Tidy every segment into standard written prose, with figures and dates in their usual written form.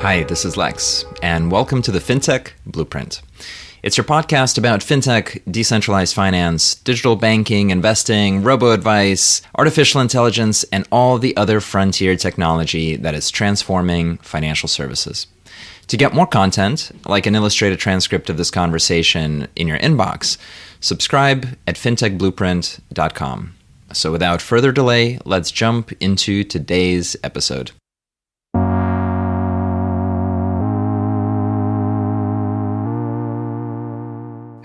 Hi, this is Lex, and welcome to the Fintech Blueprint. It's your podcast about fintech, decentralized finance, digital banking, investing, robo-advice, artificial intelligence, and all the other frontier technology that is transforming financial services. To get more content, like an illustrated transcript of this conversation in your inbox, subscribe at fintechblueprint.com. So without further delay, let's jump into today's episode.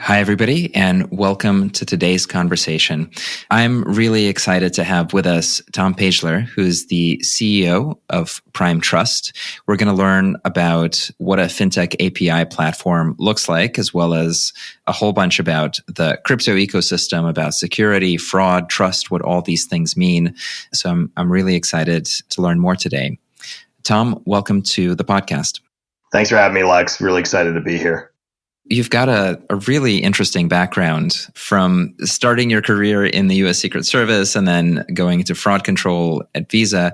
Hi, everybody, and welcome to today's conversation. I'm really excited to have with us Tom Pageler, who's the CEO of Prime Trust. We're going to learn about what a fintech API platform looks like, as well as a whole bunch about the crypto ecosystem, about security, fraud, trust, what all these things mean. So I'm really excited to learn more today. Tom, welcome to the podcast. Thanks for having me, Lex. Really excited to be here. You've got a really interesting background from starting your career in the U.S. Secret Service and then going into fraud control at Visa.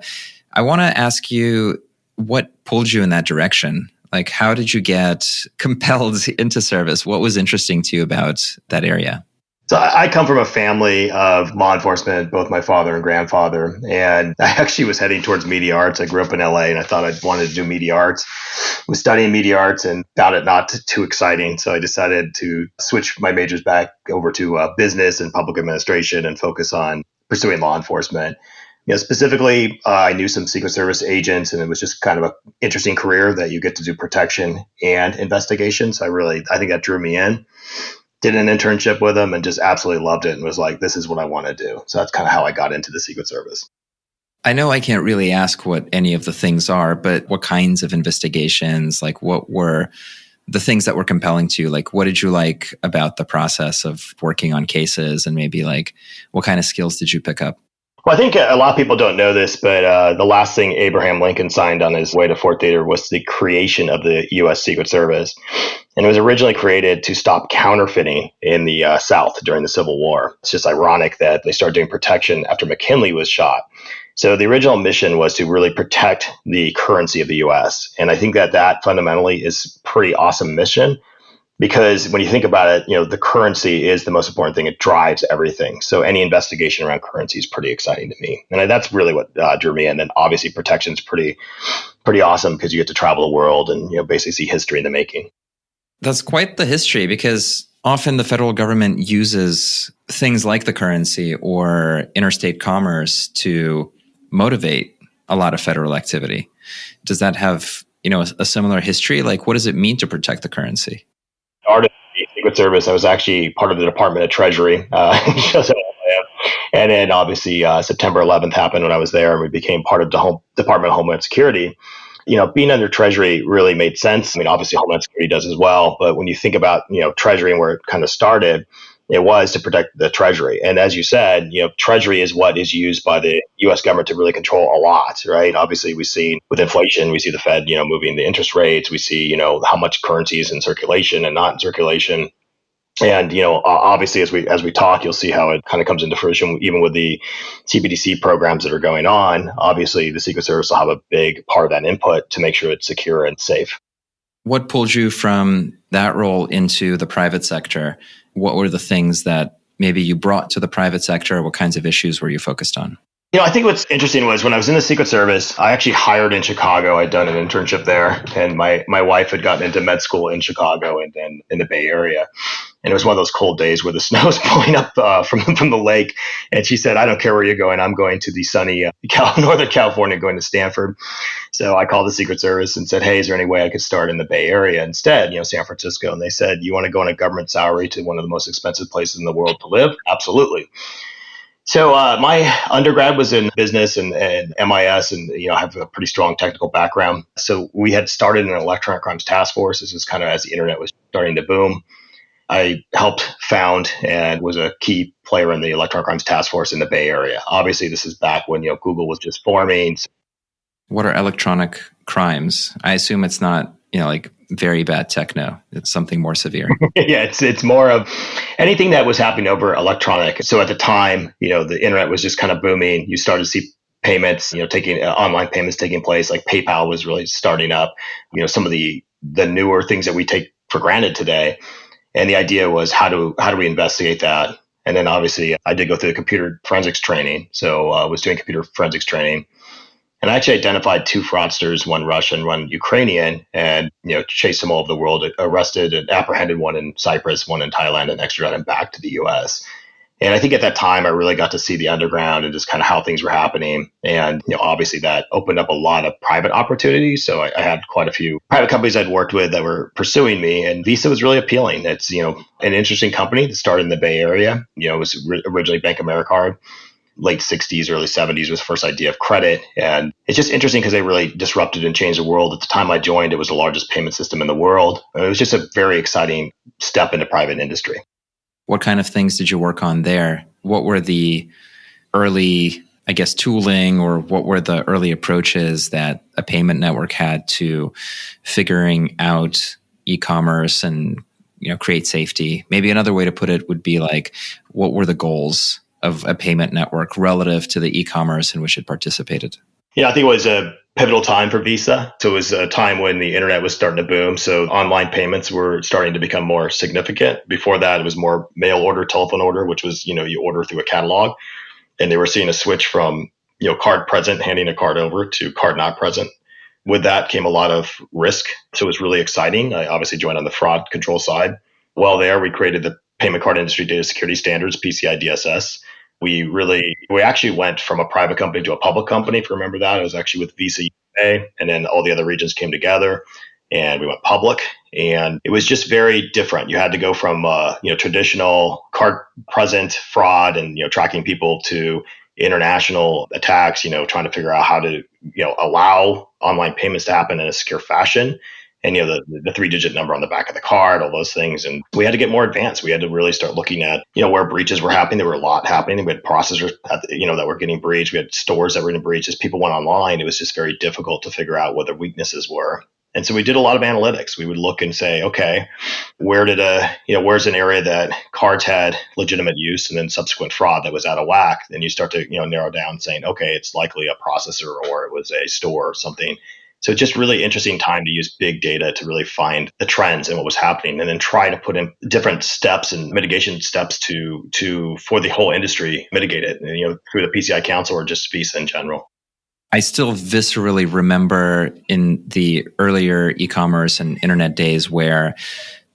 I want to ask you what pulled you in that direction? Like, how did you get compelled into service? What was interesting to you about that area? So I come from a family of law enforcement, both my father and grandfather, and I actually was heading towards media arts. I grew up in LA and I thought I wanted to do media arts. Was studying media arts and found it not too exciting. So I decided to switch my majors back over to business and public administration and focus on pursuing law enforcement. Specifically, I knew some Secret Service agents, and it was just kind of an interesting career that you get to do protection and investigation. So I think that drew me in. Did an internship with them and just absolutely loved it and was like, this is what I want to do. So that's kind of how I got into the Secret Service. I know I can't really ask what any of the things are, but what kinds of investigations, like what were the things that were compelling to you? Like, what did you like about the process of working on cases, and maybe like what kind of skills did you pick up? Well, I think a lot of people don't know this, but the last thing Abraham Lincoln signed on his way to Fort Theater was the creation of the U.S. Secret Service. And it was originally created to stop counterfeiting in the South during the Civil War. It's just ironic that they started doing protection after McKinley was shot. So the original mission was to really protect the currency of the U.S. And I think that fundamentally is a pretty awesome mission. Because when you think about it, the currency is the most important thing. It drives everything. So any investigation around currency is pretty exciting to me. And that's really what drew me in. And obviously protection is pretty awesome because you get to travel the world and basically see history in the making. That's quite the history, because often the federal government uses things like the currency or interstate commerce to motivate a lot of federal activity. Does that have a similar history? Like, what does it mean to protect the currency? Started the Secret Service. I was actually part of the Department of Treasury. And then obviously September 11th happened when I was there, and we became part of the Department of Homeland Security. Being under Treasury really made sense. I mean, obviously Homeland Security does as well. But when you think about, Treasury and where it kind of started, it was to protect the Treasury. And as you said, Treasury is what is used by the U.S. government to really control a lot, right? Obviously, we see with inflation, we see the Fed, moving the interest rates. We see, how much currency is in circulation and not in circulation. And, obviously, as we talk, you'll see how it kind of comes into fruition, even with the CBDC programs that are going on. Obviously, the Secret Service will have a big part of that input to make sure it's secure and safe. What pulled you from that role into the private sector? What were the things that maybe you brought to the private sector? What kinds of issues were you focused on? I think what's interesting was when I was in the Secret Service, I actually hired in Chicago. I'd done an internship there, and my wife had gotten into med school in Chicago and then in the Bay Area. And it was one of those cold days where the snow was blowing up from the lake. And she said, I don't care where you're going. I'm going to the sunny Northern California, going to Stanford. So I called the Secret Service and said, hey, is there any way I could start in the Bay Area instead, San Francisco? And they said, you want to go on a government salary to one of the most expensive places in the world to live? Absolutely. So my undergrad was in business and MIS, and I have a pretty strong technical background. So we had started an electronic crimes task force. This was kind of as the internet was starting to boom. I helped found and was a key player in the electronic crimes task force in the Bay Area. Obviously, this is back when Google was just forming. What are electronic crimes? I assume it's not like very bad techno. It's something more severe. Yeah, it's more of anything that was happening over electronic. So at the time, the internet was just kind of booming. You started to see payments, taking online payments taking place. Like PayPal was really starting up, some of the newer things that we take for granted today. And the idea was how do we investigate that? And then obviously I did go through the computer forensics training. So I was doing computer forensics training. And I actually identified two fraudsters, one Russian, one Ukrainian, and chased them all over the world, arrested and apprehended one in Cyprus, one in Thailand, and extradited them back to the US. And I think at that time, I really got to see the underground and just kind of how things were happening. And, obviously that opened up a lot of private opportunities. So I had quite a few private companies I'd worked with that were pursuing me, and Visa was really appealing. It's, an interesting company that started in the Bay Area. It was originally Bank Americard. Late 60s, early 70s was the first idea of credit. And it's just interesting because they really disrupted and changed the world. At the time I joined, it was the largest payment system in the world. It was just a very exciting step into private industry. What kind of things did you work on there? What were the early, tooling, or what were the early approaches that a payment network had to figuring out e-commerce and, create safety? Maybe another way to put it would be like, what were the goals of a payment network relative to the e-commerce in which it participated? Yeah, I think it was a pivotal time for Visa. So it was a time when the internet was starting to boom. So online payments were starting to become more significant. Before that, it was more mail order, telephone order, which was, you order through a catalog. And they were seeing a switch from, card present, handing a card over, to card not present. With that came a lot of risk. So it was really exciting. I obviously joined on the fraud control side. While there, we created the Payment Card Industry Data Security Standards, PCI DSS. We actually went from a private company to a public company, if you remember that. It was actually with Visa USA, and then all the other regions came together and we went public. And it was just very different. You had to go from traditional card present fraud and tracking people to international attacks, trying to figure out how to allow online payments to happen in a secure fashion. And the 3-digit number on the back of the card, all those things. And we had to get more advanced. We had to really start looking at, where breaches were happening. There were a lot happening. We had processors, that were getting breached. We had stores that were getting breached. As people went online, it was just very difficult to figure out what their weaknesses were. And so we did a lot of analytics. We would look and say, okay, where's an area that cards had legitimate use and then subsequent fraud that was out of whack? Then you start to, narrow down saying, okay, it's likely a processor or it was a store or something. So just really interesting time to use big data to really find the trends and what was happening, and then try to put in different steps and mitigation steps for the whole industry, mitigate it, through the PCI Council or just Visa in general. I still viscerally remember in the earlier e-commerce and internet days where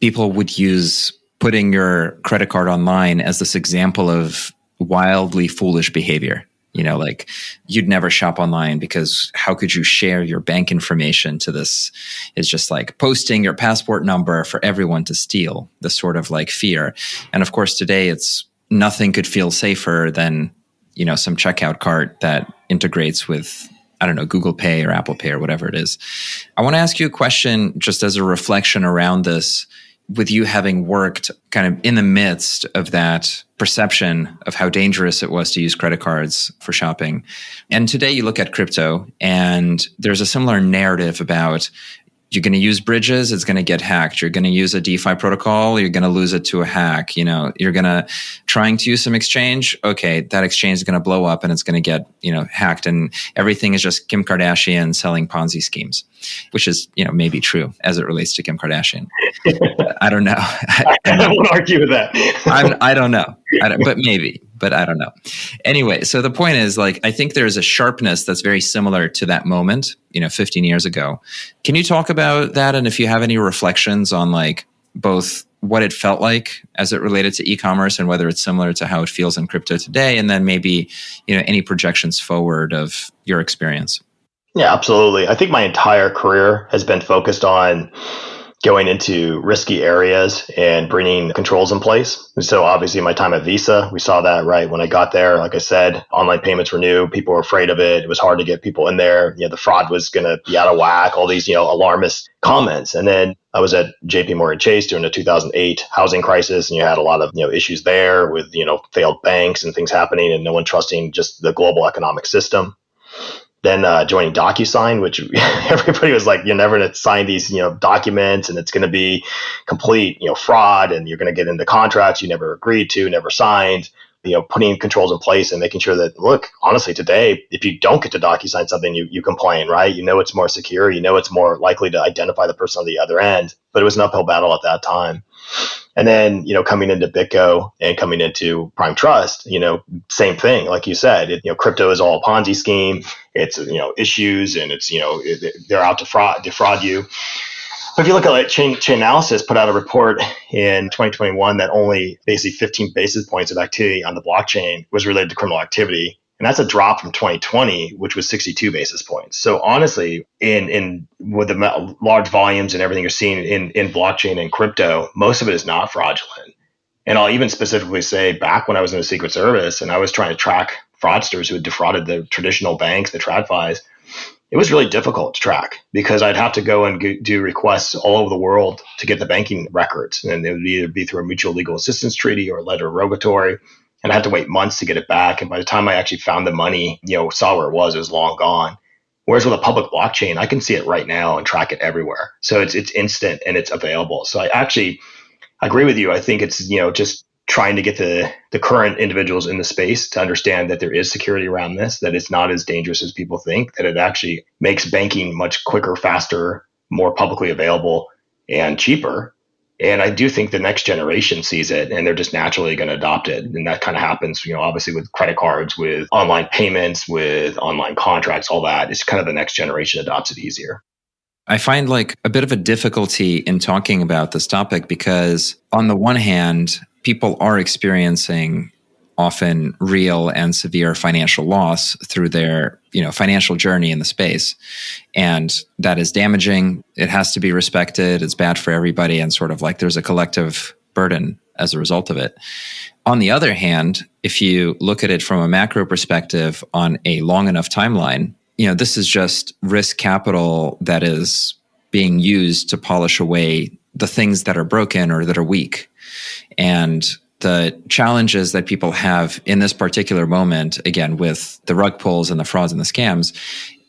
people would use putting your credit card online as this example of wildly foolish behavior. Like you'd never shop online because how could you share your bank information to this? It's just like posting your passport number for everyone to steal, this sort of like fear. And of course, today it's nothing could feel safer than, some checkout cart that integrates with, Google Pay or Apple Pay or whatever it is. I want to ask you a question just as a reflection around this, with you having worked kind of in the midst of that perception of how dangerous it was to use credit cards for shopping. And today you look at crypto and there's a similar narrative about you're going to use bridges, it's going to get hacked. You're going to use a DeFi protocol, you're going to lose it to a hack. You're going to trying to use some exchange. Okay, that exchange is going to blow up and it's going to get, hacked. And everything is just Kim Kardashian selling Ponzi schemes, which is, maybe true as it relates to Kim Kardashian. I don't know. I won't argue with that. I don't know. But I don't know. Anyway, so the point is, I think there's a sharpness that's very similar to that moment, 15 years ago. Can you talk about that? And if you have any reflections on both what it felt like as it related to e-commerce and whether it's similar to how it feels in crypto today, and then maybe, any projections forward of your experience? Yeah, absolutely. I think my entire career has been focused on going into risky areas and bringing controls in place. And so obviously my time at Visa, we saw that right when I got there. Like I said, online payments were new. People were afraid of it. It was hard to get people in there. The fraud was going to be out of whack, all these, alarmist comments. And then I was at JP Morgan Chase during the 2008 housing crisis. And you had a lot of, issues there with, failed banks and things happening and no one trusting just the global economic system. Then joining DocuSign, which everybody was like, you're never going to sign these, documents, and it's going to be complete, fraud, and you're going to get into contracts you never agreed to, never signed. putting controls in place and making sure that, look, honestly, today, if you don't get to DocuSign something, you complain, right? It's more secure. It's more likely to identify the person on the other end. But it was an uphill battle at that time. And then, coming into BitGo and coming into Prime Trust, same thing. Like you said, crypto is all a Ponzi scheme. It's, issues, and it's, they're out to defraud you. But if you look at Chain Analysis put out a report in 2021 that only basically 15 basis points of activity on the blockchain was related to criminal activity. And that's a drop from 2020, which was 62 basis points. So honestly, in with the large volumes and everything you're seeing in blockchain and crypto, most of it is not fraudulent. And I'll even specifically say, back when I was in the Secret Service and I was trying to track fraudsters who had defrauded the traditional banks, the TradFis, it was really difficult to track because I'd have to go and do requests all over the world to get the banking records. And it would either be through a mutual legal assistance treaty or a letter of rogatory. And I had to wait months to get it back. And by the time I actually found the money, saw where it was long gone. Whereas with a public blockchain, I can see it right now and track it everywhere. So it's instant and it's available. So I actually agree with you. I think it's, just trying to get the current individuals in the space to understand that there is security around this, that it's not as dangerous as people think, that it actually makes banking much quicker, faster, more publicly available, and cheaper. And I do think the next generation sees it and they're just naturally going to adopt it. And that kind of happens, obviously with credit cards, with online payments, with online contracts, all that. It's kind of the next generation adopts it easier. I find a bit of a difficulty in talking about this topic because on the one hand, people are experiencing often real and severe financial loss through their, financial journey in the space. And that is damaging. It has to be respected. It's bad for everybody. And there's a collective burden as a result of it. On the other hand, if you look at it from a macro perspective on a long enough timeline, this is just risk capital that is being used to polish away the things that are broken or that are weak. And the challenges that people have in this particular moment, again, with the rug pulls and the frauds and the scams,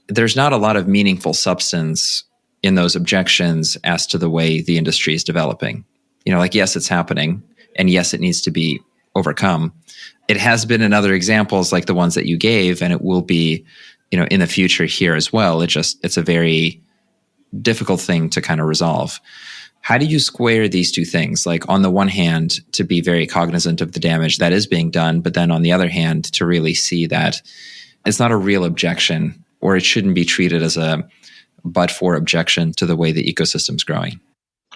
there's not a lot of meaningful substance in those objections as to the way the industry is developing. Yes, it's happening. And yes, it needs to be overcome. It has been in other examples like the ones that you gave, and it will be, in the future here as well. It's a very difficult thing to kind of resolve. How do you square these two things? On the one hand, to be very cognizant of the damage that is being done, but then on the other hand, to really see that it's not a real objection, or it shouldn't be treated as a but-for objection to the way the ecosystem's growing.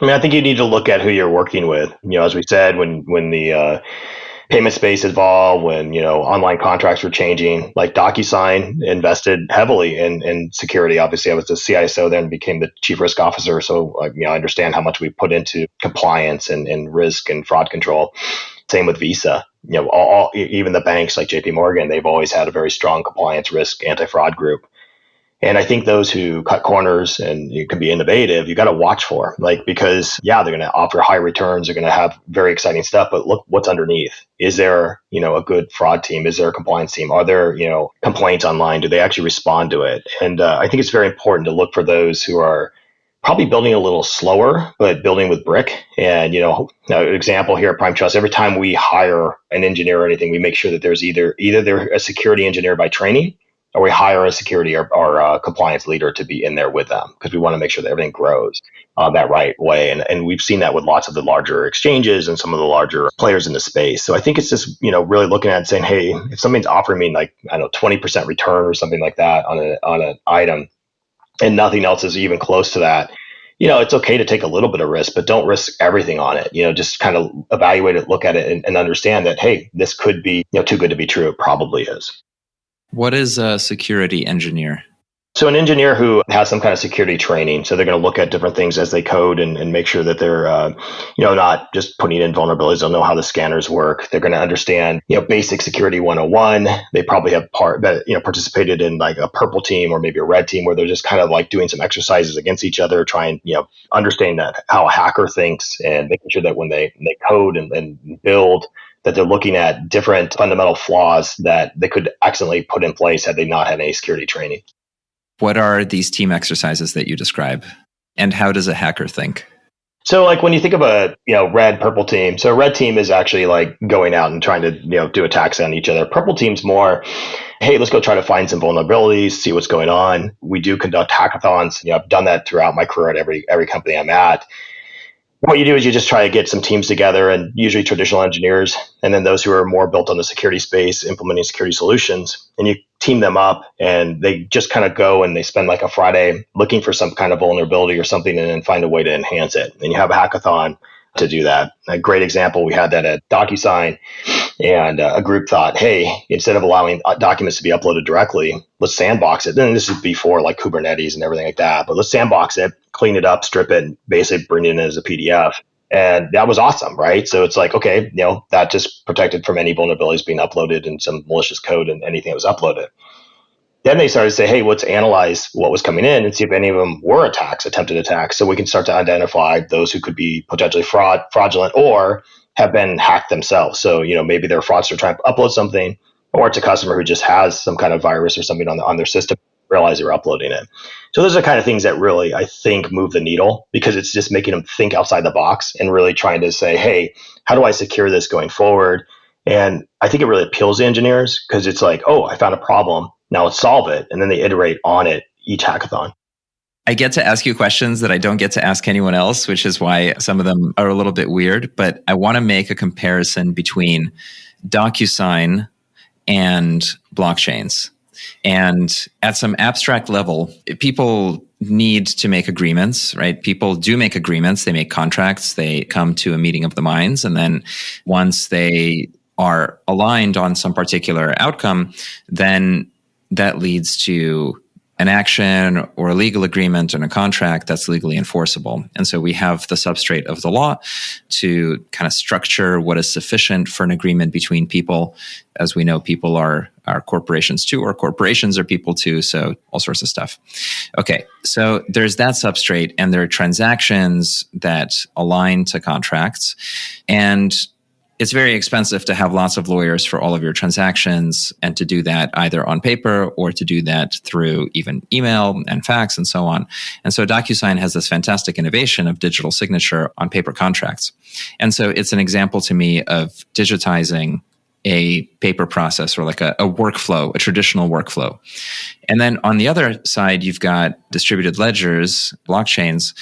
I think you need to look at who you're working with. As we said, when the payment space evolved, when online contracts were changing, like DocuSign invested heavily in security. Obviously, I was the CISO then, became the chief risk officer, so I understand how much we put into compliance and risk and fraud control. Same with Visa. Even the banks like JP Morgan, they've always had a very strong compliance, risk, anti-fraud group. And I think those who cut corners and you can be innovative, you got to watch for, because they're going to offer high returns. They're going to have very exciting stuff, but look what's underneath. Is there, a good fraud team? Is there a compliance team? Are there, complaints online? Do they actually respond to it? And I think it's very important to look for those who are probably building a little slower, but building with brick. And, an example here at Prime Trust, every time we hire an engineer or anything, we make sure that there's either they're a security engineer by training, or we hire a security or compliance leader to be in there with them, because we want to make sure that everything grows that right way. And we've seen that with lots of the larger exchanges and some of the larger players in the space. So I think it's just, really looking at it and saying, hey, if something's offering me 20% return or something like that on an item, and nothing else is even close to that, it's okay to take a little bit of risk, but don't risk everything on it. Just kind of evaluate it, look at it, and understand that, hey, this could be too good to be true. It probably is. What is a security engineer? So an engineer who has some kind of security training, so they're going to look at different things as they code and make sure that they're, not just putting in vulnerabilities. They'll know how the scanners work. They're going to understand, basic security 101. They probably have participated in a purple team or maybe a red team where they're just kind of doing some exercises against each other, trying, understand that how a hacker thinks and making sure that when they code and build, that they're looking at different fundamental flaws that they could accidentally put in place had they not had any security training. What are these team exercises that you describe? And how does a hacker think? So like when you think of a red purple team, so a red team is actually like going out and trying to do attacks on each other. Purple team's more, hey, let's go try to find some vulnerabilities, see what's going on. We do conduct hackathons. I've done that throughout my career at every company I'm at. What you do is you just try to get some teams together, and usually traditional engineers, and then those who are more built on the security space, implementing security solutions, and you team them up, and they just kind of go and they spend like a Friday looking for some kind of vulnerability or something, and then find a way to enhance it. And you have a hackathon to do that. A great example, we had that at DocuSign, and a group thought, hey, instead of allowing documents to be uploaded directly, let's sandbox it. Then this is before like Kubernetes and everything like that, but let's sandbox it, clean it up, strip it, and basically bring it in as a PDF. And that was awesome, right? So it's like, okay, that just protected from any vulnerabilities being uploaded and some malicious code and anything that was uploaded. Then they started to say, hey, let's analyze what was coming in and see if any of them were attempted attacks, so we can start to identify those who could be potentially fraudulent or have been hacked themselves. So, maybe they're a fraudster trying to upload something, or it's a customer who just has some kind of virus or something on their system, realize they're uploading it. So those are the kind of things that really, I think, move the needle, because it's just making them think outside the box and really trying to say, hey, how do I secure this going forward? And I think it really appeals to engineers, because it's like, oh, I found a problem. Now let's solve it. And then they iterate on it each hackathon. I get to ask you questions that I don't get to ask anyone else, which is why some of them are a little bit weird. But I want to make a comparison between DocuSign and blockchains. And at some abstract level, people need to make agreements, right? People do make agreements. They make contracts. They come to a meeting of the minds. And then once they are aligned on some particular outcome, then that leads to an action or a legal agreement and a contract that's legally enforceable. And so we have the substrate of the law to kind of structure what is sufficient for an agreement between people. As we know, people are corporations too, or corporations are people too, so all sorts of stuff. Okay, so there's that substrate, and there are transactions that align to contracts. And it's very expensive to have lots of lawyers for all of your transactions, and to do that either on paper or to do that through even email and fax and so on. And so DocuSign has this fantastic innovation of digital signature on paper contracts. And so it's an example to me of digitizing a paper process, or like a workflow, a traditional workflow. And then on the other side, you've got distributed ledgers, blockchains,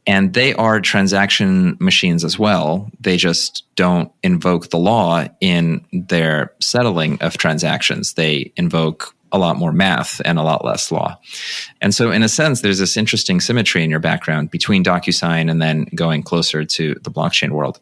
and they are transaction machines as well. They just don't invoke the law in their settling of transactions. They invoke a lot more math and a lot less law. And so in a sense, there's this interesting symmetry in your background between DocuSign and then going closer to the blockchain world.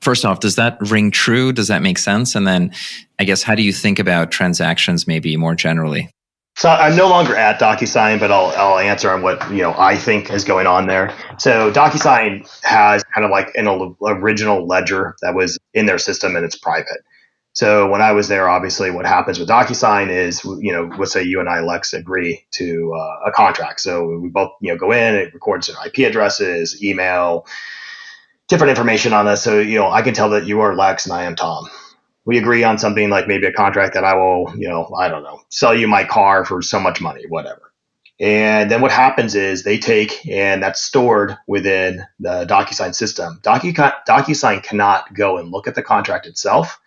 First off, does that ring true? Does that make sense? And then I guess, how do you think about transactions maybe more generally? So I'm no longer at DocuSign, but I'll answer on what I think is going on there. So DocuSign has kind of like an original ledger that was in their system, and it's private. So when I was there, obviously what happens with DocuSign is, let's say you and I, Lex, agree to a contract. So we both go in, it records our IP addresses, email, different information on us. So I can tell that you are Lex and I am Tom. We agree on something like maybe a contract that I will, I don't know, sell you my car for so much money, whatever. And then what happens is they take, and that's stored within the DocuSign system. DocuSign cannot go and look at the contract itself.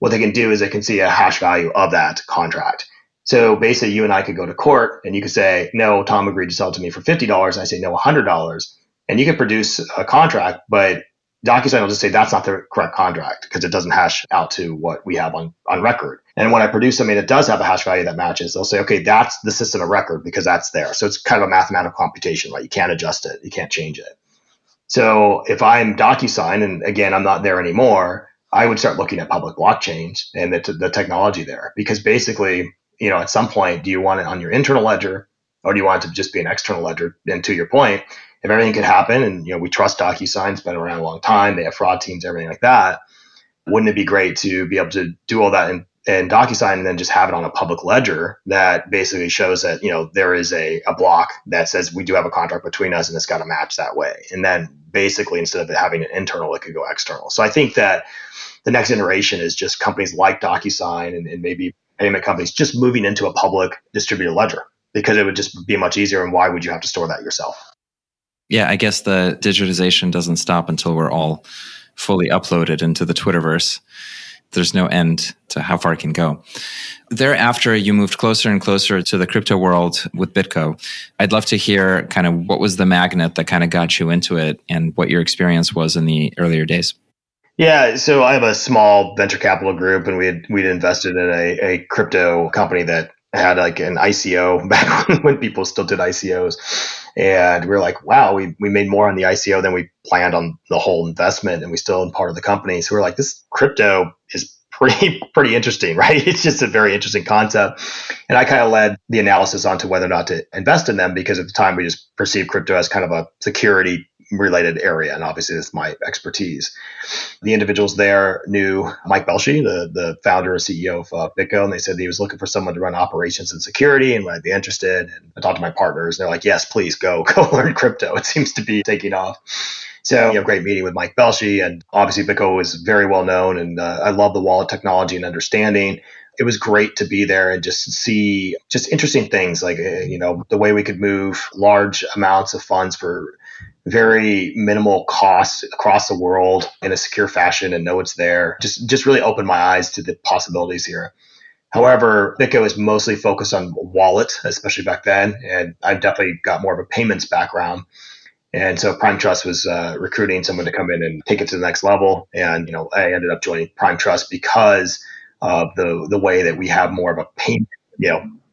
What they can do is they can see a hash value of that contract. So basically you and I could go to court, and you could say, no, Tom agreed to sell it to me for $50. And I say, no, $100. And you could produce a contract, but DocuSign will just say that's not the correct contract because it doesn't hash out to what we have on record. And when I produce something that does have a hash value that matches, they'll say, okay, that's the system of record because that's there. So it's kind of a mathematical computation, right? You can't adjust it. You can't change it. So if I'm DocuSign, and again, I'm not there anymore, I would start looking at public blockchains and the technology there, because basically, at some point, do you want it on your internal ledger, or do you want it to just be an external ledger? And to your point, if everything could happen, and we trust DocuSign, it's been around a long time, they have fraud teams, everything like that, wouldn't it be great to be able to do all that in DocuSign and then just have it on a public ledger that basically shows that there is a block that says we do have a contract between us and it's got to match that way. And then basically, instead of it having an internal, it could go external. So I think that the next iteration is just companies like DocuSign and maybe payment companies just moving into a public distributed ledger, because it would just be much easier. And why would you have to store that yourself? Yeah, I guess the digitization doesn't stop until we're all fully uploaded into the Twitterverse. There's no end to how far it can go. Thereafter, you moved closer and closer to the crypto world with BitGo. I'd love to hear kind of what was the magnet that kind of got you into it and what your experience was in the earlier days. Yeah, so I have a small venture capital group, and we'd invested in a crypto company that had like an ICO back when people still did ICOs. And we were like, wow, we made more on the ICO than we planned on the whole investment, and we still own part of the company. So we're like, this crypto is pretty interesting, right? It's just a very interesting concept. And I kind of led the analysis onto whether or not to invest in them, because at the time we just perceived crypto as kind of a security related area. And obviously that's my expertise. The individuals there knew Mike Belshie, the founder and CEO of BitGo, and they said he was looking for someone to run operations and security and would I be interested. And I talked to my partners, and they're like, yes, please go learn crypto. It seems to be taking off. So, great meeting with Mike Belshie, and obviously BitGo is very well known, and I love the wallet technology and understanding. It was great to be there and just see just interesting things like, the way we could move large amounts of funds for very minimal costs across the world in a secure fashion and know it's there. Just really opened my eyes to the possibilities here. However, BitGo is mostly focused on wallet, especially back then, and I've definitely got more of a payments background. And so Prime Trust was recruiting someone to come in and take it to the next level. And, I ended up joining Prime Trust because of the way that we have more of a payment,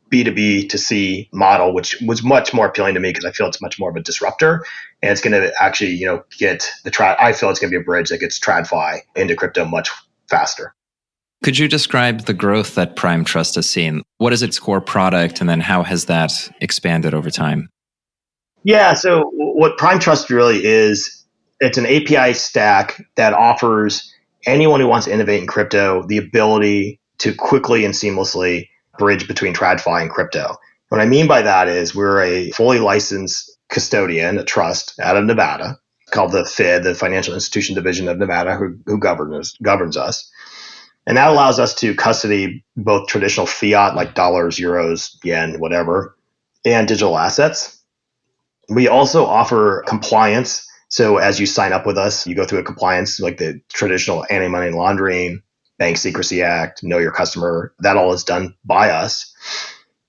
B2B to C model, which was much more appealing to me because I feel it's much more of a disruptor. And it's going to actually, get I feel it's going to be a bridge that gets TradFi into crypto much faster. Could you describe the growth that Prime Trust has seen? What is its core product? And then how has that expanded over time? Yeah. So what Prime Trust really is, it's an API stack that offers anyone who wants to innovate in crypto the ability to quickly and seamlessly bridge between TradFi and crypto. What I mean by that is we're a fully licensed custodian, a trust out of Nevada called the FID, the Financial Institution Division of Nevada, who governs us. And that allows us to custody both traditional fiat like dollars, euros, yen, whatever, and digital assets. We also offer compliance. So as you sign up with us, you go through a compliance like the traditional anti-money laundering, Bank Secrecy Act, Know Your Customer. That all is done by us.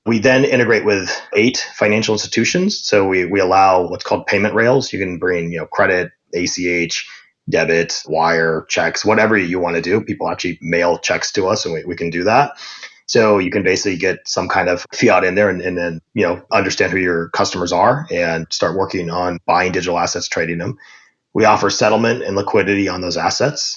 We then integrate with 8 financial institutions. So we allow what's called payment rails. You can bring credit, ACH, debit, wire, checks, whatever you want to do. People actually mail checks to us, and we can do that. So you can basically get some kind of fiat in there and then, understand who your customers are and start working on buying digital assets, trading them. We offer settlement and liquidity on those assets.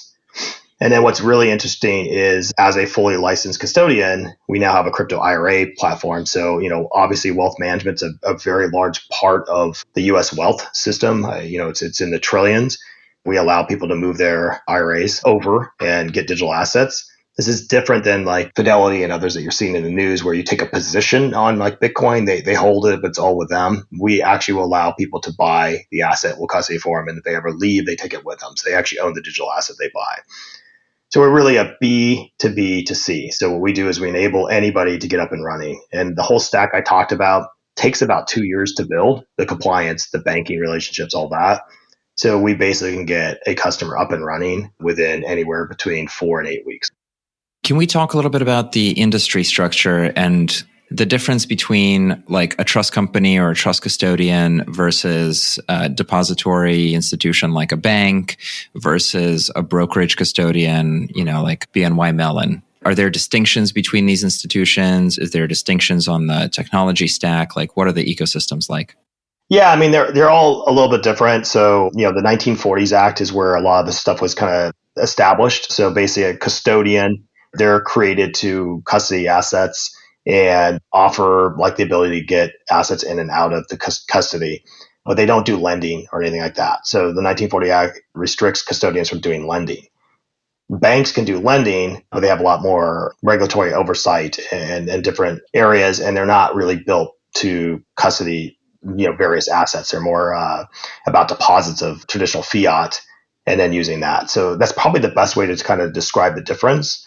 And then what's really interesting is as a fully licensed custodian, we now have a crypto IRA platform. So, obviously wealth management's a very large part of the US wealth system. It's in the trillions. We allow people to move their IRAs over and get digital assets. This is different than like Fidelity and others that you're seeing in the news where you take a position on like Bitcoin, they hold it, but it's all with them. We actually will allow people to buy the asset, we'll custody for them, and if they ever leave, they take it with them. So they actually own the digital asset they buy. So we're really a B to B to C. So what we do is we enable anybody to get up and running. And the whole stack I talked about takes about 2 years to build, the compliance, the banking relationships, all that. So we basically can get a customer up and running within anywhere between 4 and 8 weeks. Can we talk a little bit about the industry structure and the difference between like a trust company or a trust custodian versus a depository institution like a bank versus a brokerage custodian, like BNY Mellon? Are there distinctions between these institutions? Is there distinctions on the technology stack? Like, what are the ecosystems like? Yeah, I mean, they're all a little bit different. So, the 1940s Act is where a lot of this stuff was kind of established. So basically a custodian, they're created to custody assets and offer like the ability to get assets in and out of the custody, but they don't do lending or anything like that. So the 1940 Act restricts custodians from doing lending. Banks can do lending, but they have a lot more regulatory oversight and different areas, and they're not really built to custody various assets. They're more about deposits of traditional fiat and then using that. So that's probably the best way to kind of describe the difference.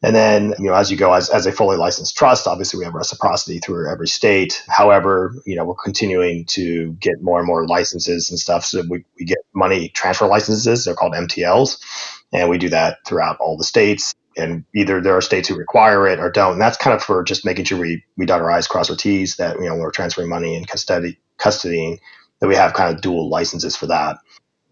And then, as you go as a fully licensed trust, obviously we have reciprocity through every state. However, we're continuing to get more and more licenses and stuff. So we get money transfer licenses. They're called MTLs. And we do that throughout all the states. And either there are states who require it or don't. And that's kind of for just making sure we dot our I's, cross our T's, that, when we're transferring money and custodying, that we have kind of dual licenses for that.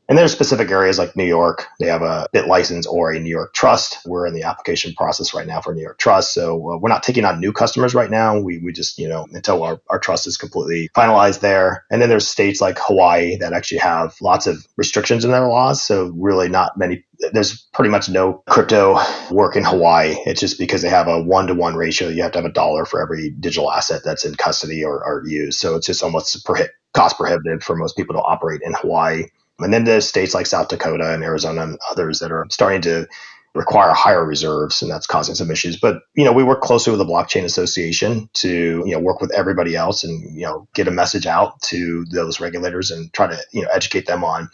And there's specific areas like New York. They have a BIT license or a New York trust. We're in the application process right now for New York trust. So we're not taking on new customers right now. We just, until our trust is completely finalized there. And then there's states like Hawaii that actually have lots of restrictions in their laws. So really not many, there's pretty much no crypto work in Hawaii. It's just because they have a 1-to-1 ratio. You have to have $1 for every digital asset that's in custody or used. So it's just almost cost prohibitive for most people to operate in Hawaii. And then there's states like South Dakota and Arizona and others that are starting to require higher reserves, and that's causing some issues. But, we work closely with the Blockchain Association to, work with everybody else and, get a message out to those regulators and try to, educate them on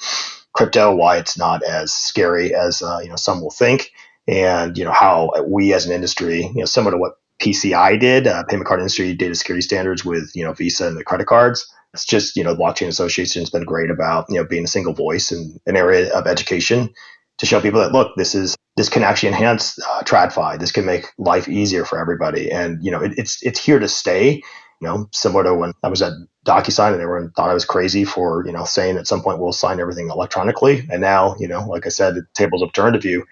crypto, why it's not as scary as, some will think, and, how we as an industry, similar to what PCI did, Payment Card Industry Data Security Standards with, Visa and the credit cards. It's just, the Blockchain Association has been great about, being a single voice in an area of education to show people that, look, this can actually enhance TradFi. This can make life easier for everybody. And, it's here to stay, similar to when I was at DocuSign and everyone thought I was crazy for, saying at some point we'll sign everything electronically. And now, like I said, the tables have turned. If you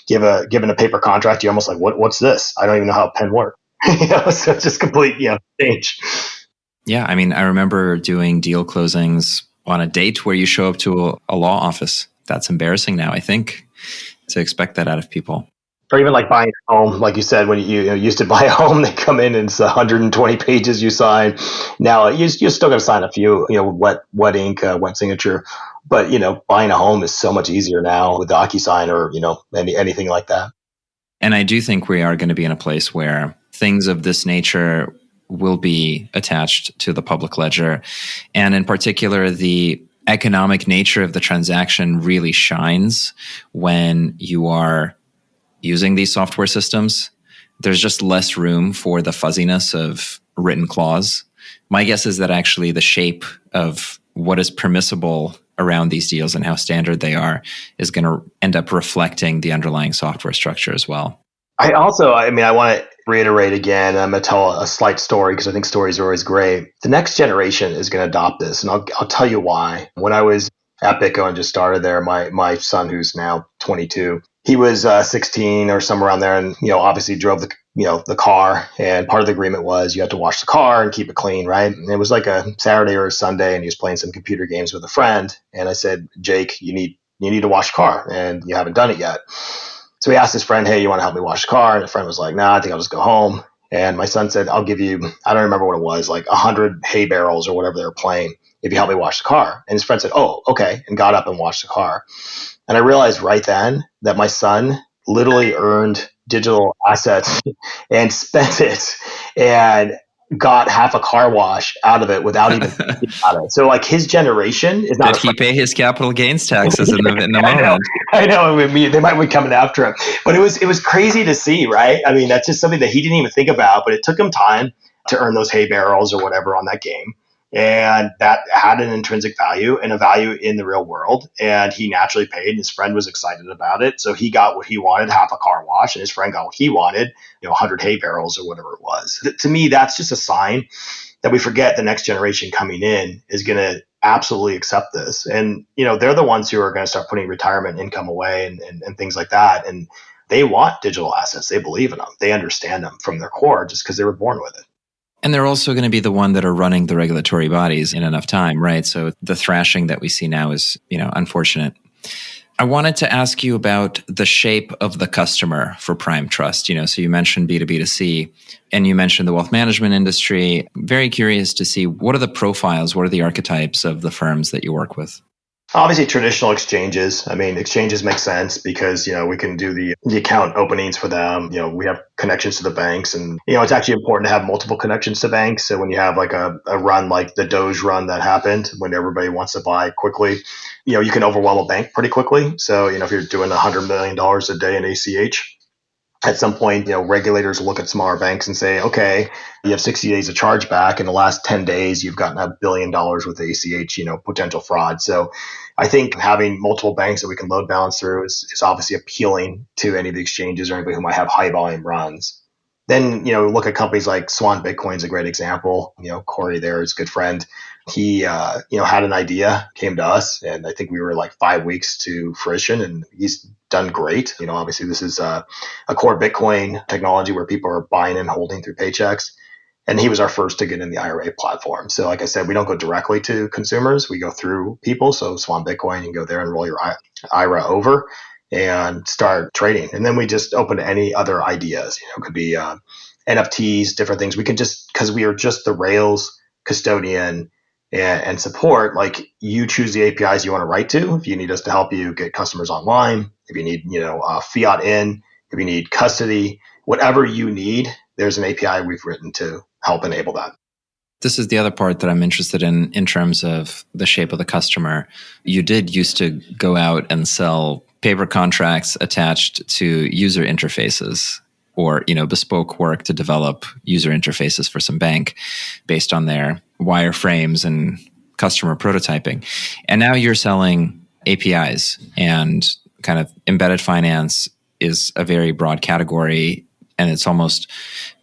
given a paper contract, you're almost like, what's this? I don't even know how a pen works. So it's just complete, change. Yeah, I mean, I remember doing deal closings on a date where you show up to a law office. That's embarrassing now, I think, to expect that out of people. Or even like buying a home, like you said, when you used to buy a home, they come in and it's 120 pages you sign. Now you're still going to sign a few, wet ink, wet signature. But, buying a home is so much easier now with DocuSign or, anything like that. And I do think we are going to be in a place where things of this nature will be attached to the public ledger. And in particular, the economic nature of the transaction really shines when you are using these software systems. There's just less room for the fuzziness of written clause. My guess is that actually the shape of what is permissible around these deals and how standard they are is going to end up reflecting the underlying software structure as well. I want to reiterate again, I'm going to tell a slight story because I think stories are always great. The next generation is going to adopt this, and I'll tell you why. When I was at BitGo and just started there, my son, who's now 22, he was 16 or somewhere around there, and obviously drove the car. And part of the agreement was you had to wash the car and keep it clean, right? And it was like a Saturday or a Sunday, and he was playing some computer games with a friend. And I said, Jake, you need to wash the car, and you haven't done it yet. So he asked his friend, hey, you want to help me wash the car? And the friend was like, nah, I think I'll just go home. And my son said, I'll give you, I don't remember what it was, like 100 hay barrels or whatever they were playing if you help me wash the car. And his friend said, oh, okay, and got up and washed the car. And I realized right then that my son literally earned digital assets and spent it and got half a car wash out of it without even thinking about it. So like his generation is not. Did he pay his capital gains taxes in the moment? I know. They might be coming after him, but it was crazy to see, right? I mean, that's just something that he didn't even think about, but it took him time to earn those hay barrels or whatever on that game. And that had an intrinsic value and a value in the real world. And he naturally paid, and his friend was excited about it. So he got what he wanted, half a car wash, and his friend got what he wanted, 100 hay barrels or whatever it was. To me, that's just a sign that we forget the next generation coming in is going to absolutely accept this. And, they're the ones who are going to start putting retirement income away and things like that. And they want digital assets. They believe in them. They understand them from their core just because they were born with it. And they're also going to be the one that are running the regulatory bodies in enough time, right? So the thrashing that we see now is, unfortunate. I wanted to ask you about the shape of the customer for Prime Trust. So you mentioned B2B2C and you mentioned the wealth management industry. Very curious to see what are the profiles, what are the archetypes of the firms that you work with? Obviously, traditional exchanges. I mean, exchanges make sense because, we can do the account openings for them. We have connections to the banks, and, it's actually important to have multiple connections to banks. So when you have like a run like the Doge run that happened when everybody wants to buy quickly, you can overwhelm a bank pretty quickly. So, if you're doing $100 million a day in ACH, at some point, regulators will look at smaller banks and say, okay, you have 60 days of chargeback. In the last 10 days, you've gotten $1 billion worth of ACH, potential fraud. So I think having multiple banks that we can load balance through is obviously appealing to any of the exchanges or anybody who might have high volume runs. Then, look at companies like Swan Bitcoin is a great example. Corey there is a good friend. He, had an idea, came to us, and I think we were like 5 weeks to fruition, and he's done great. Obviously this is a core Bitcoin technology where people are buying and holding through paychecks. And he was our first to get in the IRA platform. So like I said, we don't go directly to consumers. We go through people. So Swan Bitcoin, you can go there and roll your IRA over and start trading. And then we just open to any other ideas. It could be NFTs, different things. We can just, because we are just the Rails custodian and support, like you choose the APIs you want to write to. If you need us to help you get customers online, if you need, fiat in, if you need custody, whatever you need, there's an API we've written to help enable that. This is the other part that I'm interested in terms of the shape of the customer. You did used to go out and sell paper contracts attached to user interfaces or, bespoke work to develop user interfaces for some bank based on their wireframes and customer prototyping. And now you're selling APIs, and kind of embedded finance is a very broad category. And it's almost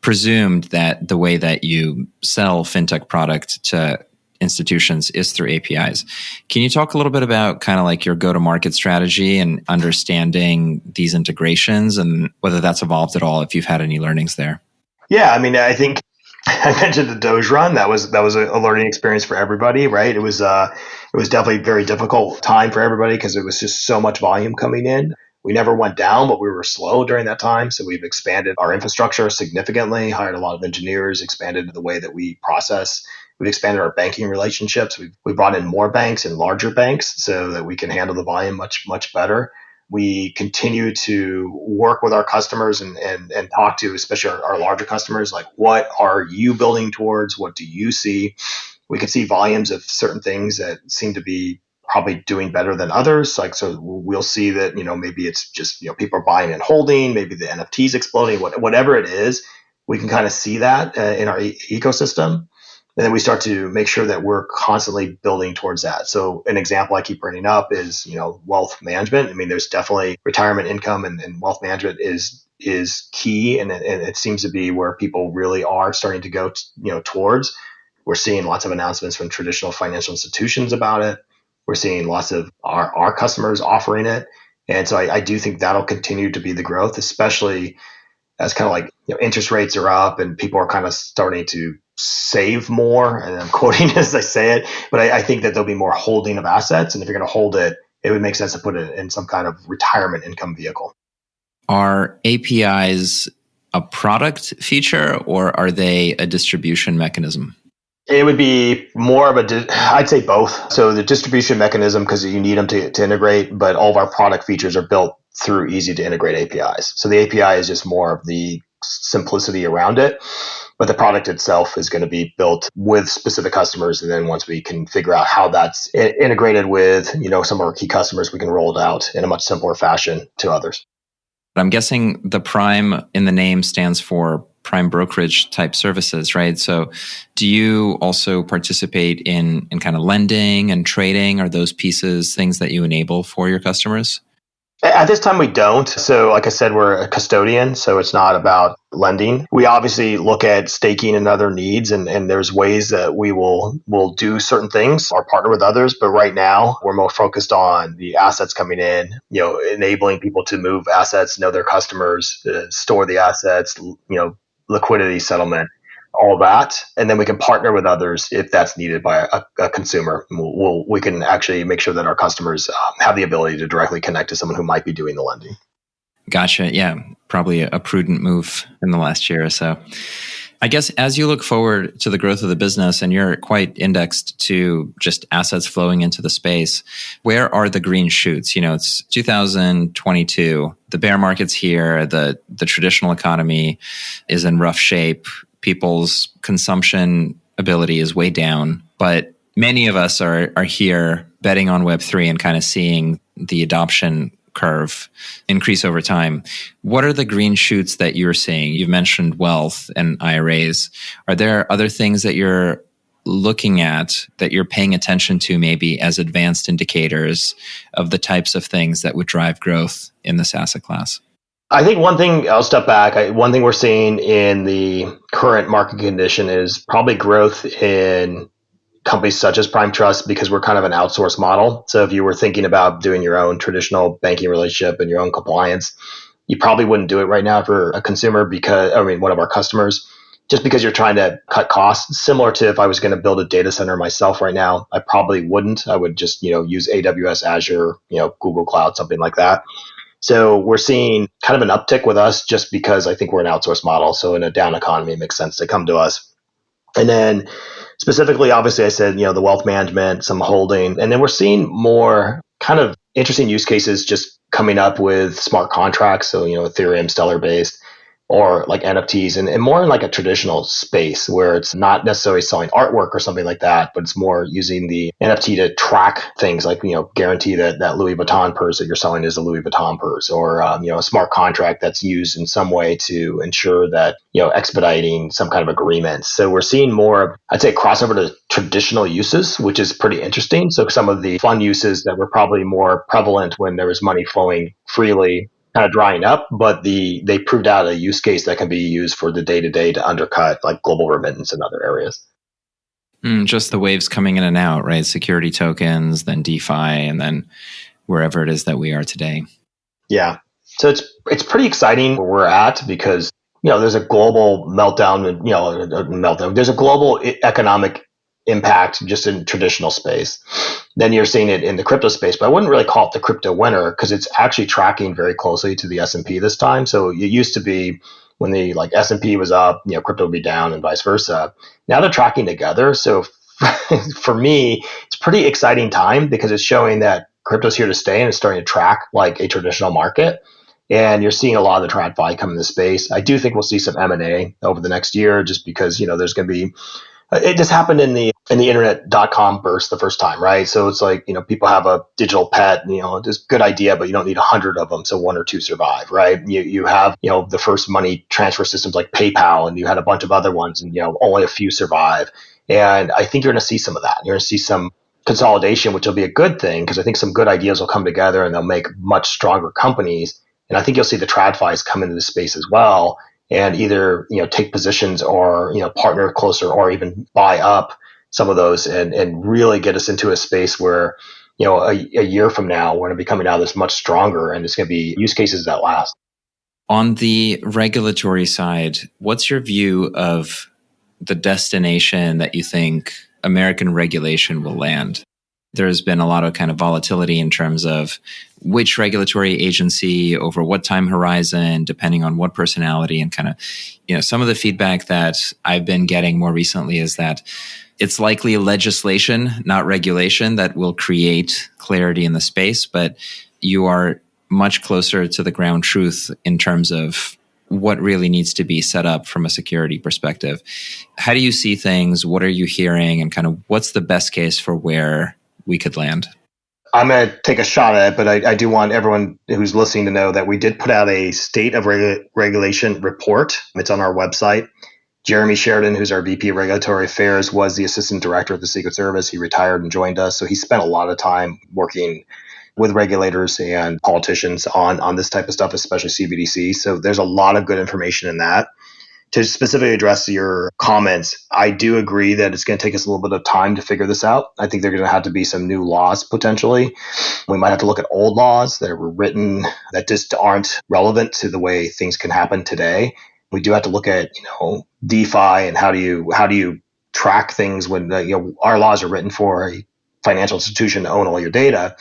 presumed that the way that you sell fintech product to institutions is through APIs. Can you talk a little bit about kind of like your go-to-market strategy and understanding these integrations and whether that's evolved at all, if you've had any learnings there? Yeah, I mean, I think I mentioned the Doge run. That was a learning experience for everybody, right? It was definitely a very difficult time for everybody because it was just so much volume coming in. We never went down, but we were slow during that time. So we've expanded our infrastructure significantly, hired a lot of engineers, expanded the way that we process. We've expanded our banking relationships. We've brought in more banks and larger banks so that we can handle the volume much, much better. We continue to work with our customers and talk to, especially our larger customers, like, what are you building towards? What do you see? We can see volumes of certain things that seem to be probably doing better than others. Like, so we'll see that, maybe it's just, people are buying and holding, maybe the NFTs exploding, whatever it is, we can kind of see that in our ecosystem. And then we start to make sure that we're constantly building towards that. So an example I keep bringing up is, wealth management. I mean, there's definitely retirement income and wealth management is key. And it seems to be where people really are starting to go, towards. We're seeing lots of announcements from traditional financial institutions about it. We're seeing lots of our customers offering it. And so I do think that'll continue to be the growth, especially as kind of like, interest rates are up and people are kind of starting to save more. And I'm quoting as I say it, but I think that there'll be more holding of assets. And if you're going to hold it, it would make sense to put it in some kind of retirement income vehicle. Are APIs a product feature or are they a distribution mechanism? It would be more of I'd say both. So the distribution mechanism, because you need them to integrate, but all of our product features are built through easy to integrate APIs. So the API is just more of the simplicity around it, but the product itself is going to be built with specific customers. And then once we can figure out how that's integrated with, some of our key customers, we can roll it out in a much simpler fashion to others. I'm guessing the prime in the name stands for prime brokerage type services, right? So do you also participate in kind of lending and trading? Are those pieces things that you enable for your customers? At this time, we don't. So like I said, we're a custodian, so it's not about lending. We obviously look at staking and other needs, and there's ways that we'll do certain things or partner with others. But right now, we're more focused on the assets coming in, enabling people to move assets, know their customers, store the assets, liquidity settlement, all that. And then we can partner with others if that's needed by a consumer. We can actually make sure that our customers have the ability to directly connect to someone who might be doing the lending. Gotcha. Yeah, probably a prudent move in the last year or so. I guess as you look forward to the growth of the business and you're quite indexed to just assets flowing into the space, where are the green shoots? It's 2022. The bear market's here. The traditional economy is in rough shape. People's consumption ability is way down. But many of us are here betting on Web3 and kind of seeing the adoption curve increase over time. What are the green shoots that you're seeing? You've mentioned wealth and IRAs. Are there other things that you're looking at that you're paying attention to maybe as advanced indicators of the types of things that would drive growth in this asset class? I think one thing, I'll step back. One thing we're seeing in the current market condition is probably growth in companies such as Prime Trust, because we're kind of an outsourced model. So if you were thinking about doing your own traditional banking relationship and your own compliance, you probably wouldn't do it right now for a consumer one of our customers, just because you're trying to cut costs. Similar to if I was going to build a data center myself right now, I probably wouldn't. I would just, use AWS, Azure, Google Cloud, something like that. So we're seeing kind of an uptick with us just because I think we're an outsourced model. So in a down economy, it makes sense to come to us. And then specifically, obviously, I said, the wealth management, some holding. And then we're seeing more kind of interesting use cases just coming up with smart contracts. So, Ethereum, Stellar based, or like NFTs, and more in like a traditional space where it's not necessarily selling artwork or something like that, but it's more using the NFT to track things like, guarantee that Louis Vuitton purse that you're selling is a Louis Vuitton purse, or, a smart contract that's used in some way to ensure that, expediting some kind of agreement. So we're seeing more, I'd say, crossover to traditional uses, which is pretty interesting. So some of the fund uses that were probably more prevalent when there was money flowing freely kind of drying up, but they proved out a use case that can be used for the day-to-day to undercut like global remittance in other areas. Just the waves coming in and out, right? Security tokens, then DeFi, and then wherever it is that we are today. Yeah. So it's pretty exciting where we're at because, there's a global meltdown, there's a global economic impact just in traditional space. Then you're seeing it in the crypto space, but I wouldn't really call it the crypto winter because it's actually tracking very closely to the S&P this time. So it used to be when the S&P was up, crypto would be down and vice versa. Now they're tracking together. So for me, it's a pretty exciting time because it's showing that crypto's here to stay and it's starting to track like a traditional market. And you're seeing a lot of the TradFi come in the space. I do think we'll see some M&A over the next year just because, there's going to be it just happened in the internet.com burst the first time, right? So it's like, people have a digital pet, it's a good idea, but you don't need 100 of them. So one or two survive, right? You have, the first money transfer systems like PayPal, and you had a bunch of other ones and, only a few survive. And I think you're going to see some of that. You're going to see some consolidation, which will be a good thing because I think some good ideas will come together and they'll make much stronger companies. And I think you'll see the TradFis come into the space as well. And either take positions or partner closer or even buy up some of those and really get us into a space where a year from now we're going to be coming out of this much stronger and it's going to be use cases that last. On the regulatory side, what's your view of the destination that you think American regulation will land? There's been a lot of kind of volatility in terms of which regulatory agency over what time horizon, depending on what personality, and kind of, some of the feedback that I've been getting more recently is that it's likely legislation, not regulation, that will create clarity in the space, but you are much closer to the ground truth in terms of what really needs to be set up from a security perspective. How do you see things? What are you hearing? And kind of what's the best case for where we could land? I'm going to take a shot at it, but I do want everyone who's listening to know that we did put out a state of regulation report. It's on our website. Jeremy Sheridan, who's our VP of Regulatory Affairs, was the assistant director of the Secret Service. He retired and joined us. So he spent a lot of time working with regulators and politicians on this type of stuff, especially CBDC. So there's a lot of good information in that. To specifically address your comments, I do agree that it's going to take us a little bit of time to figure this out. I think there are going to have to be some new laws potentially. We might have to look at old laws that were written that just aren't relevant to the way things can happen today. We do have to look at, DeFi and how do you track things when our laws are written for a financial institution to own all your data,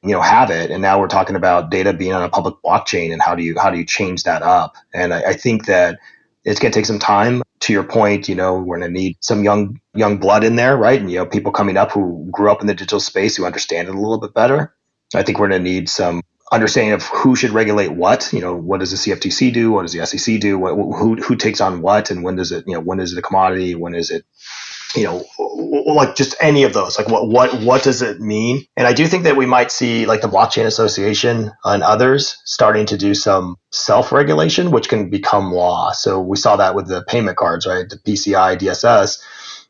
have it. And now we're talking about data being on a public blockchain and how do you change that up? And I think that It's going to take some time. To your point, we're going to need some young blood in there, right? And, people coming up who grew up in the digital space who understand it a little bit better. I think we're going to need some understanding of who should regulate what. What does the CFTC do? What does the SEC do? Who takes on what? And when does it, when is it a commodity? When is it, like just any of those, like what does it mean? And I do think that we might see like the Blockchain Association and others starting to do some self-regulation, which can become law. So we saw that with the payment cards, right? The PCI DSS.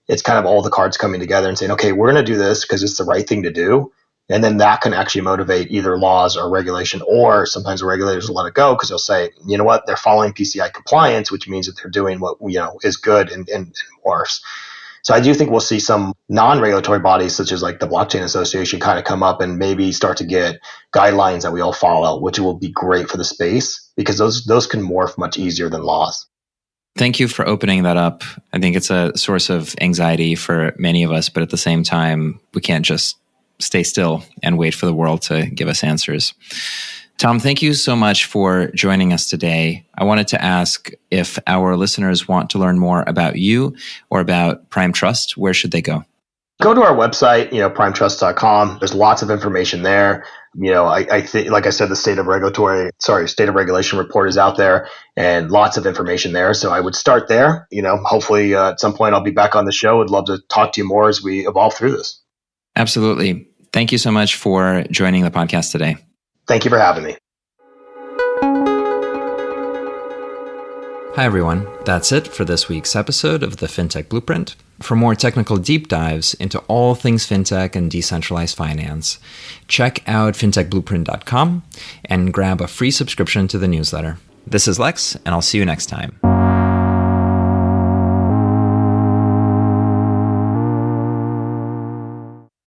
It's kind of all the cards coming together and saying, okay, we're going to do this because it's the right thing to do. And then that can actually motivate either laws or regulation, or sometimes the regulators will let it go because they'll say, you know what, they're following PCI compliance, which means that they're doing what is good and worse. So I do think we'll see some non-regulatory bodies such as like the Blockchain Association kind of come up and maybe start to get guidelines that we all follow, which will be great for the space because those can morph much easier than laws. Thank you for opening that up. I think it's a source of anxiety for many of us, but at the same time, we can't just stay still and wait for the world to give us answers. Tom, thank you so much for joining us today. I wanted to ask if our listeners want to learn more about you or about Prime Trust, where should they go? Go to our website, primetrust.com. There's lots of information there. I think, like I said, the state of regulation report is out there and lots of information there. So I would start there. Hopefully at some point I'll be back on the show. Would love to talk to you more as we evolve through this. Absolutely. Thank you so much for joining the podcast today. Thank you for having me. Hi, everyone. That's it for this week's episode of the FinTech Blueprint. For more technical deep dives into all things FinTech and decentralized finance, check out fintechblueprint.com and grab a free subscription to the newsletter. This is Lex, and I'll see you next time.